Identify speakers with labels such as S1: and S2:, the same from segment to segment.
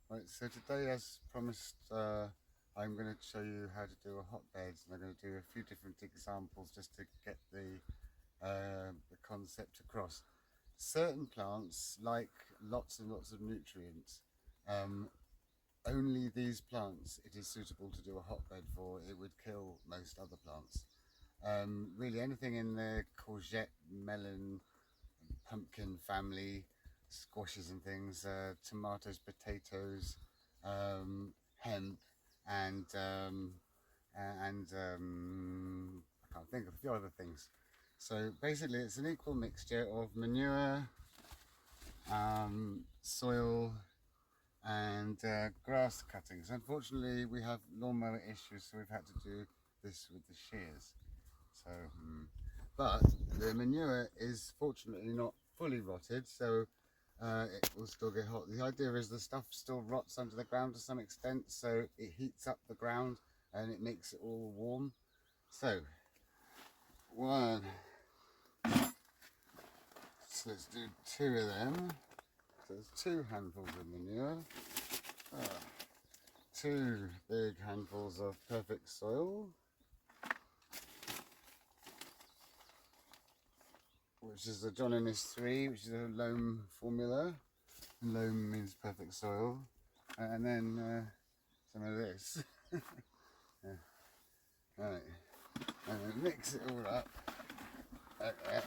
S1: Right, so today, as promised, I'm going to show you how to do a hotbed, and I'm going to do a few different examples just to get the concept across. Certain plants like lots and lots of nutrients. Um, Only these plants it is suitable to do a hotbed for. It would kill most other plants. Really, anything in the courgette, melon, pumpkin family, squashes and things, tomatoes, potatoes, hemp, and I can't think of a few other things. So basically, it's an equal mixture of manure, soil, and grass cuttings. Unfortunately, we have lawnmower issues, so we've had to do this with the shears. So, but the manure is fortunately not fully rotted, so it will still get hot. The idea is the stuff still rots under the ground to some extent, so it heats up the ground and it makes it all warm. So, so let's do two of them. So there's 2 handfuls of manure, 2 big handfuls of perfect soil, which is the John Innes 3, which is a loam formula. Loam means perfect soil. And then some of this. Yeah. Right. And then mix it all up like that.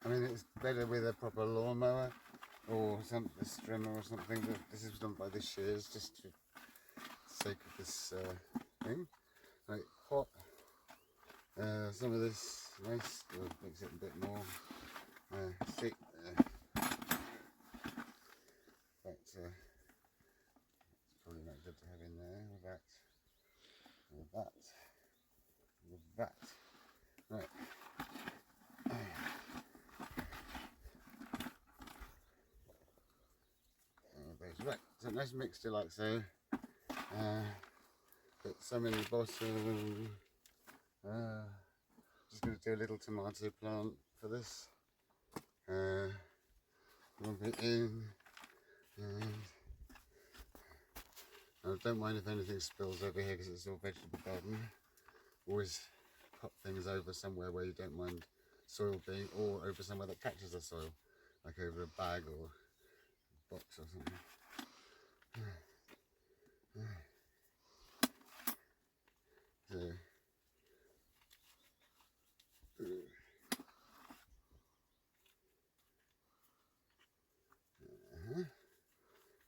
S1: I mean, it's better with a proper lawnmower or a strimmer or something. But this is done by the shears, just for the sake of this thing. Right, hot. Some of this nice. We'll mix it a bit more. See, it's probably not good to have in there with that, with that, with that. Right. Right, so nice mixture like so. Put some in the bottom. Just going to do a little tomato plant for this. Rub it in. And I don't mind if anything spills over here because it's all vegetable garden. Always pop things over somewhere where you don't mind soil being, or over somewhere that catches the soil, like over a bag or a box or something.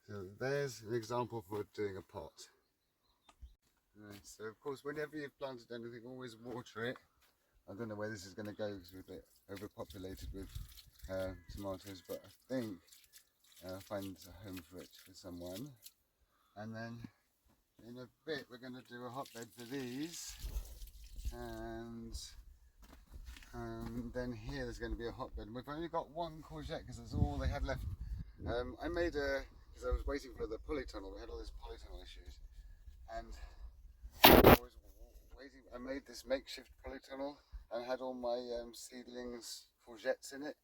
S1: So there's an example for doing a pot. Right, so of course, whenever you've planted anything, always water it. I don't know where this is going to go because we're a bit overpopulated with tomatoes, but I think I'll find a home for it for someone. And then in a bit, we're going to do a hotbed for these. And then here there's going to be a hotbed. We've only got 1 courgette because that's all they had left. I made because I was waiting for the polytunnel. We had all these polytunnel issues, and I was waiting. I made this makeshift polytunnel and had all my seedlings, courgettes in it,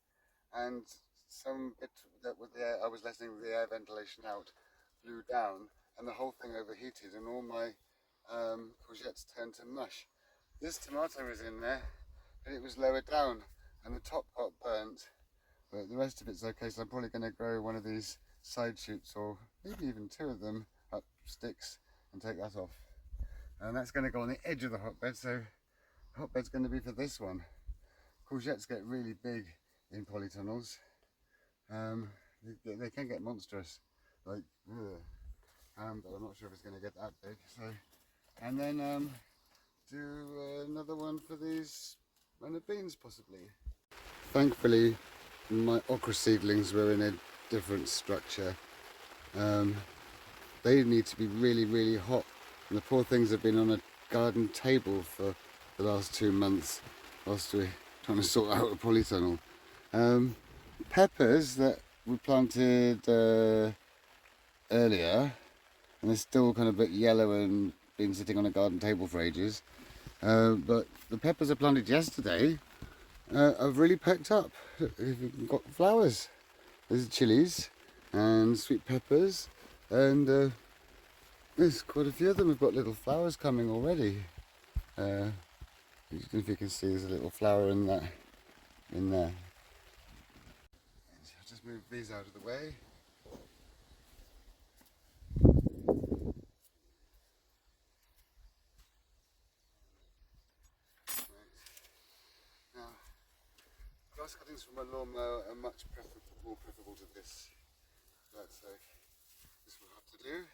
S1: and some bit that with the air, I was letting the air ventilation out, blew down, and the whole thing overheated, and all my courgettes turned to mush. This tomato was in there, but it was lower down, and the top got burnt. But the rest of it's okay, so I'm probably going to grow one of these side shoots, or maybe even 2 of them, up sticks and take that off. And that's going to go on the edge of the hotbed, so the hotbed's going to be for this one. Courgettes get really big in polytunnels. They can get monstrous, like, but I'm not sure if it's going to get that big. So, and then do another one for these runner beans possibly. Thankfully, my okra seedlings were in a different structure. They need to be really, really hot. And the poor things have been on a garden table for the last 2 months whilst we're trying to sort out a polytunnel. Peppers that we planted earlier, and they're still kind of a bit yellow and been sitting on a garden table for ages. But the peppers I planted yesterday have really packed up. Look, we've got flowers. There's chilies and sweet peppers, and there's quite a few of them. We've got little flowers coming already. I don't know if you can see there's a little flower in that in there. I'll just move these out of the way. Now, grass cuttings from a lawnmower are much more preferable to this. That's this will have to do.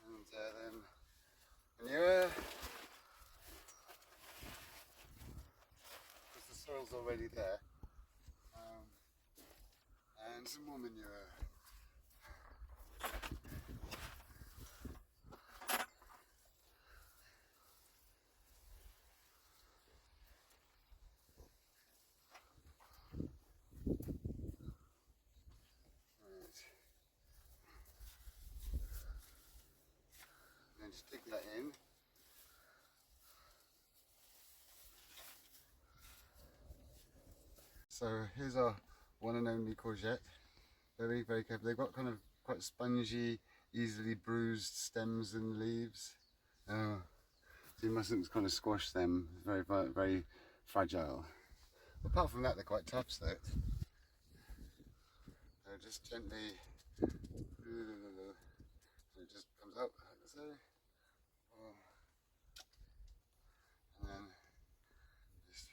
S1: And then manure, because the soil's already there. And some more manure. And just dig that in. So here's our one and only courgette. Very, very careful. They've got kind of quite spongy, easily bruised stems and leaves. So you mustn't kind of squash them. Very, very, very fragile. Apart from that, they're quite tough, so just gently. It just comes out like so. And then just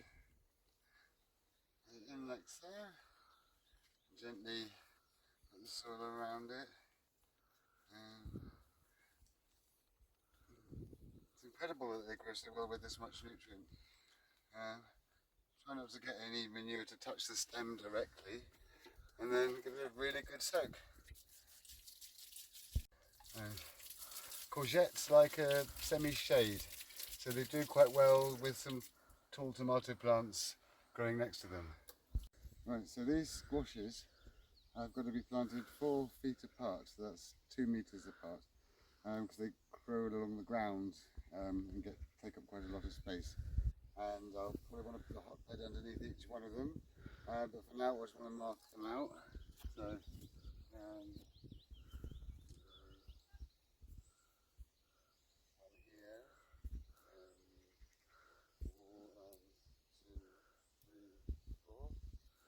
S1: in like so. Gently put the soil around it. And it's incredible that they grow so well with this much nutrient. Try not to get any manure to touch the stem directly, and then give it a really good soak. Courgettes like a semi-shade, so they do quite well with some tall tomato plants growing next to them. Right, so these squashes have got to be planted 4 feet apart, so that's 2 meters apart, because they grow along the ground and take up quite a lot of space. And I'll probably want to put a hotbed underneath each one of them, but for now I just want to mark them out. So, one here, 1, 2, 3, 4,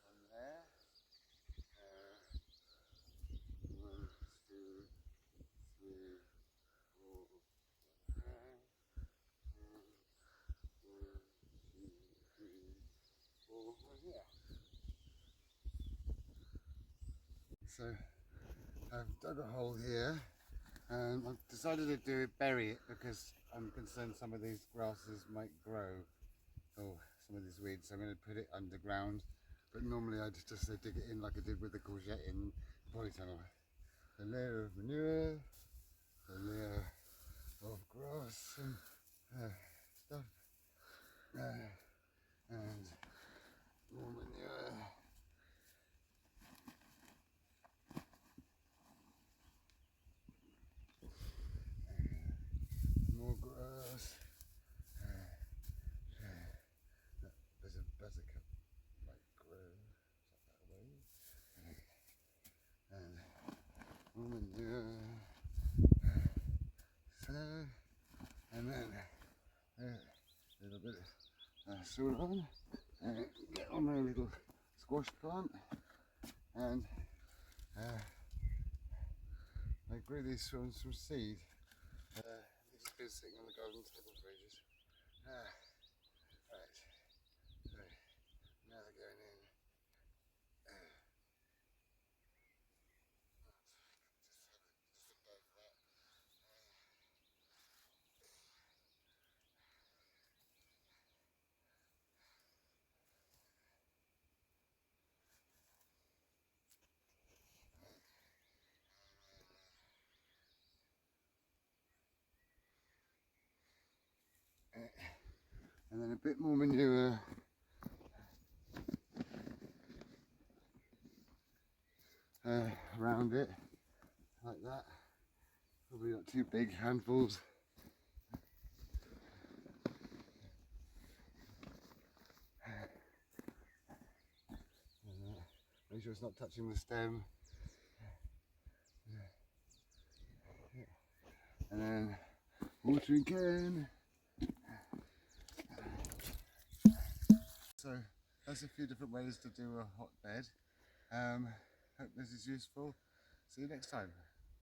S1: one there, 1, 2, 3, 4, there, 1, 2, 3, 4, one here. So I've dug a hole here, and I've decided to bury it because I'm concerned some of these grasses might grow, or some of these weeds. So I'm going to put it underground, but normally I just dig it in like I did with the courgette in the polytunnel. A layer of manure, a layer of grass and stuff, and more manure. More grass. There's a buttercup might grow that way. And more manure. So, and then a little bit of soil on. And get on my little squash plant. And I grew these from some seed. They've just been sitting on the garden table for ages. Right, so now they're going in. And then a bit more manure around it, like that. Probably not too big handfuls. Make sure it's not touching the stem. And then water again. So that's a few different ways to do a hotbed. Hope this is useful. See you next time.